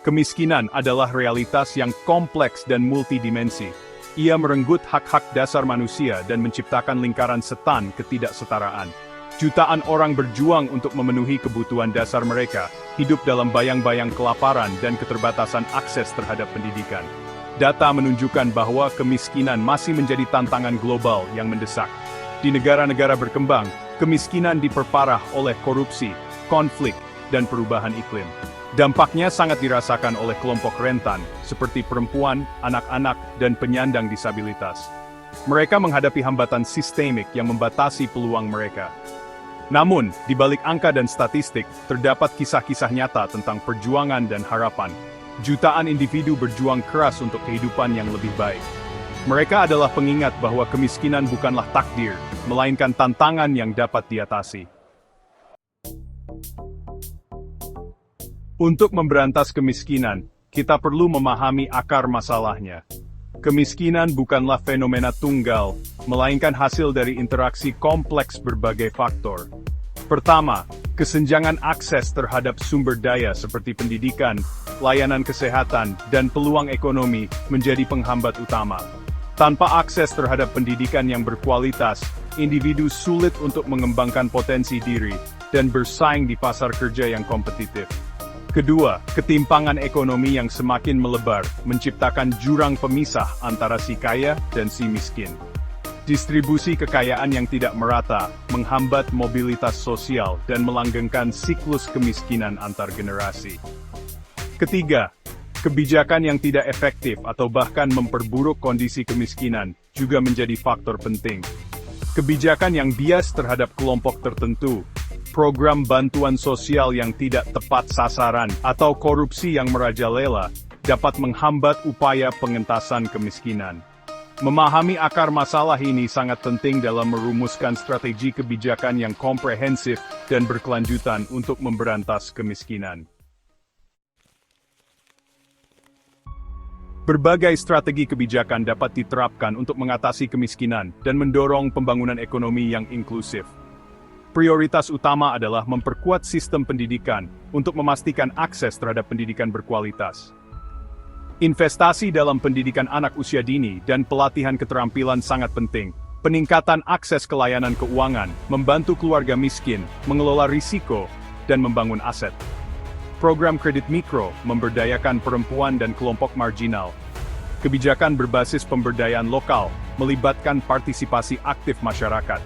Kemiskinan adalah realitas yang kompleks dan multidimensi. Ia merenggut hak-hak dasar manusia dan menciptakan lingkaran setan ketidaksetaraan. Jutaan orang berjuang untuk memenuhi kebutuhan dasar mereka, hidup dalam bayang-bayang kelaparan dan keterbatasan akses terhadap pendidikan. Data menunjukkan bahwa kemiskinan masih menjadi tantangan global yang mendesak. Di negara-negara berkembang, kemiskinan diperparah oleh korupsi, konflik, dan perubahan iklim. Dampaknya sangat dirasakan oleh kelompok rentan, seperti perempuan, anak-anak, dan penyandang disabilitas. Mereka menghadapi hambatan sistemik yang membatasi peluang mereka. Namun, di balik angka dan statistik, terdapat kisah-kisah nyata tentang perjuangan dan harapan. Jutaan individu berjuang keras untuk kehidupan yang lebih baik. Mereka adalah pengingat bahwa kemiskinan bukanlah takdir, melainkan tantangan yang dapat diatasi. Untuk memberantas kemiskinan, kita perlu memahami akar masalahnya. Kemiskinan bukanlah fenomena tunggal, melainkan hasil dari interaksi kompleks berbagai faktor. Pertama, kesenjangan akses terhadap sumber daya seperti pendidikan, layanan kesehatan, dan peluang ekonomi menjadi penghambat utama. Tanpa akses terhadap pendidikan yang berkualitas, individu sulit untuk mengembangkan potensi diri dan bersaing di pasar kerja yang kompetitif. Kedua, ketimpangan ekonomi yang semakin melebar menciptakan jurang pemisah antara si kaya dan si miskin. Distribusi kekayaan yang tidak merata menghambat mobilitas sosial dan melanggengkan siklus kemiskinan antar generasi. Ketiga, kebijakan yang tidak efektif atau bahkan memperburuk kondisi kemiskinan juga menjadi faktor penting. Kebijakan yang bias terhadap kelompok tertentu, program bantuan sosial yang tidak tepat sasaran, atau korupsi yang merajalela dapat menghambat upaya pengentasan kemiskinan. Memahami akar masalah ini sangat penting dalam merumuskan strategi kebijakan yang komprehensif dan berkelanjutan untuk memberantas kemiskinan. Berbagai strategi kebijakan dapat diterapkan untuk mengatasi kemiskinan dan mendorong pembangunan ekonomi yang inklusif. Prioritas utama adalah memperkuat sistem pendidikan untuk memastikan akses terhadap pendidikan berkualitas. Investasi dalam pendidikan anak usia dini dan pelatihan keterampilan sangat penting. Peningkatan akses ke layanan keuangan, membantu keluarga miskin, mengelola risiko, dan membangun aset. Program kredit mikro memberdayakan perempuan dan kelompok marginal. Kebijakan berbasis pemberdayaan lokal melibatkan partisipasi aktif masyarakat.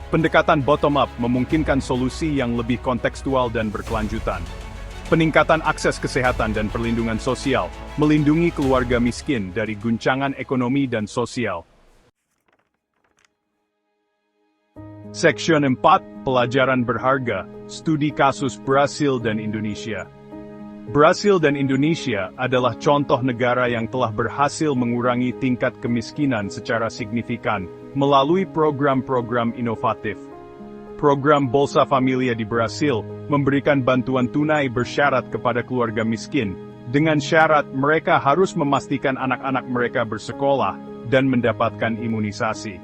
Pendekatan bottom-up memungkinkan solusi yang lebih kontekstual dan berkelanjutan. Peningkatan akses kesehatan dan perlindungan sosial melindungi keluarga miskin dari guncangan ekonomi dan sosial. Section 4, Pelajaran Berharga, Studi Kasus Brasil dan Indonesia. Brasil dan Indonesia adalah contoh negara yang telah berhasil mengurangi tingkat kemiskinan secara signifikan melalui program-program inovatif. Program Bolsa Familia di Brasil memberikan bantuan tunai bersyarat kepada keluarga miskin, dengan syarat mereka harus memastikan anak-anak mereka bersekolah dan mendapatkan imunisasi.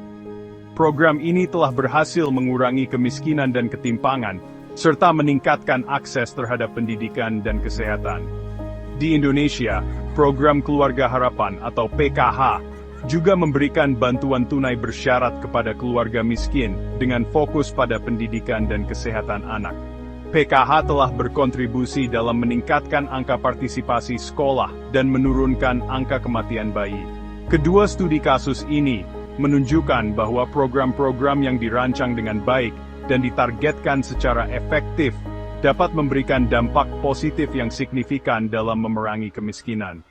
Program ini telah berhasil mengurangi kemiskinan dan ketimpangan, serta meningkatkan akses terhadap pendidikan dan kesehatan. Di Indonesia, program Keluarga Harapan atau PKH juga memberikan bantuan tunai bersyarat kepada keluarga miskin dengan fokus pada pendidikan dan kesehatan anak. PKH telah berkontribusi dalam meningkatkan angka partisipasi sekolah dan menurunkan angka kematian bayi. Kedua studi kasus ini menunjukkan bahwa program-program yang dirancang dengan baik dan ditargetkan secara efektif dapat memberikan dampak positif yang signifikan dalam memerangi kemiskinan.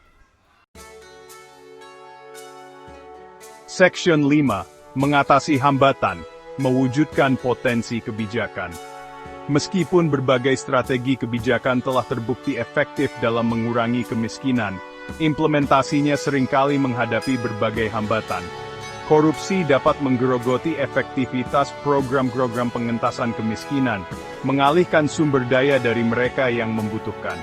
Section 5, Mengatasi Hambatan, Mewujudkan Potensi Kebijakan. Meskipun berbagai strategi kebijakan telah terbukti efektif dalam mengurangi kemiskinan, implementasinya seringkali menghadapi berbagai hambatan. Korupsi dapat menggerogoti efektivitas program-program pengentasan kemiskinan, mengalihkan sumber daya dari mereka yang membutuhkan.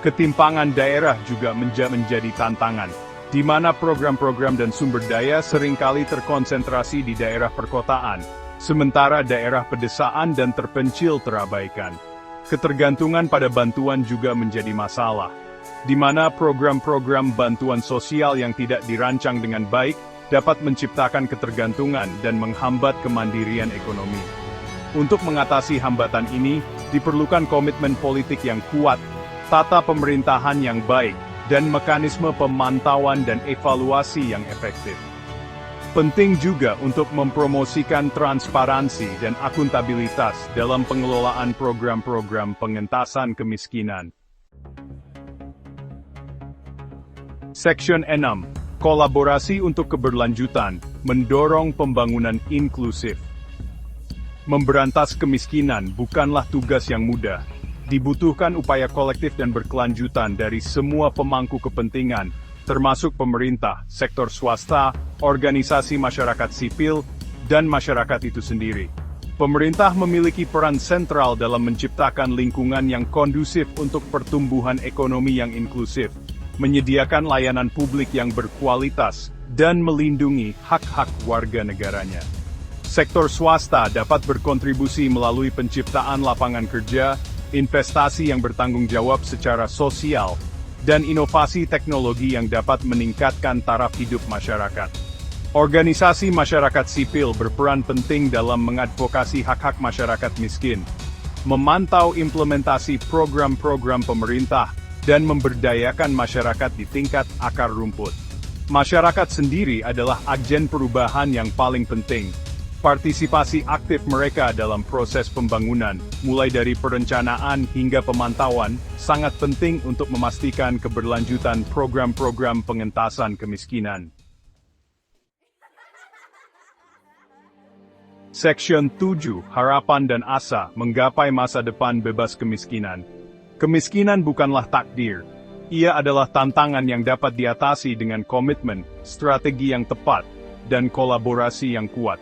Ketimpangan daerah juga menjadi tantangan, di mana program-program dan sumber daya seringkali terkonsentrasi di daerah perkotaan, sementara daerah pedesaan dan terpencil terabaikan. Ketergantungan pada bantuan juga menjadi masalah. di mana program-program bantuan sosial yang tidak dirancang dengan baik dapat menciptakan ketergantungan dan menghambat kemandirian ekonomi. Untuk mengatasi hambatan ini, diperlukan komitmen politik yang kuat, tata pemerintahan yang baik, dan mekanisme pemantauan dan evaluasi yang efektif. Penting juga untuk mempromosikan transparansi dan akuntabilitas dalam pengelolaan program-program pengentasan kemiskinan. Section 6. Kolaborasi untuk keberlanjutan, mendorong pembangunan inklusif. Memberantas kemiskinan bukanlah tugas yang mudah. Dibutuhkan upaya kolektif dan berkelanjutan dari semua pemangku kepentingan, termasuk pemerintah, sektor swasta, organisasi masyarakat sipil, dan masyarakat itu sendiri. Pemerintah memiliki peran sentral dalam menciptakan lingkungan yang kondusif untuk pertumbuhan ekonomi yang inklusif, menyediakan layanan publik yang berkualitas, dan melindungi hak-hak warga negaranya. Sektor swasta dapat berkontribusi melalui penciptaan lapangan kerja, investasi yang bertanggung jawab secara sosial, dan inovasi teknologi yang dapat meningkatkan taraf hidup masyarakat. Organisasi masyarakat sipil berperan penting dalam mengadvokasi hak-hak masyarakat miskin, memantau implementasi program-program pemerintah, dan memberdayakan masyarakat di tingkat akar rumput. Masyarakat sendiri adalah agen perubahan yang paling penting. Partisipasi aktif mereka dalam proses pembangunan, mulai dari perencanaan hingga pemantauan, sangat penting untuk memastikan keberlanjutan program-program pengentasan kemiskinan. Section 7. Harapan dan asa menggapai masa depan bebas kemiskinan. Kemiskinan bukanlah takdir. Ia adalah tantangan yang dapat diatasi dengan komitmen, strategi yang tepat, dan kolaborasi yang kuat.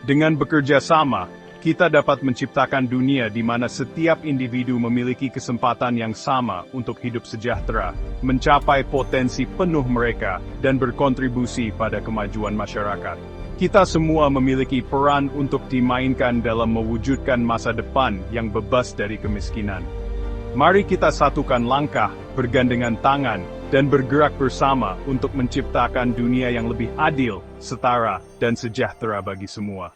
Dengan bekerja sama, kita dapat menciptakan dunia di mana setiap individu memiliki kesempatan yang sama untuk hidup sejahtera, mencapai potensi penuh mereka, dan berkontribusi pada kemajuan masyarakat. Kita semua memiliki peran untuk dimainkan dalam mewujudkan masa depan yang bebas dari kemiskinan. Mari kita satukan langkah, bergandengan tangan, dan bergerak bersama untuk menciptakan dunia yang lebih adil, setara, dan sejahtera bagi semua.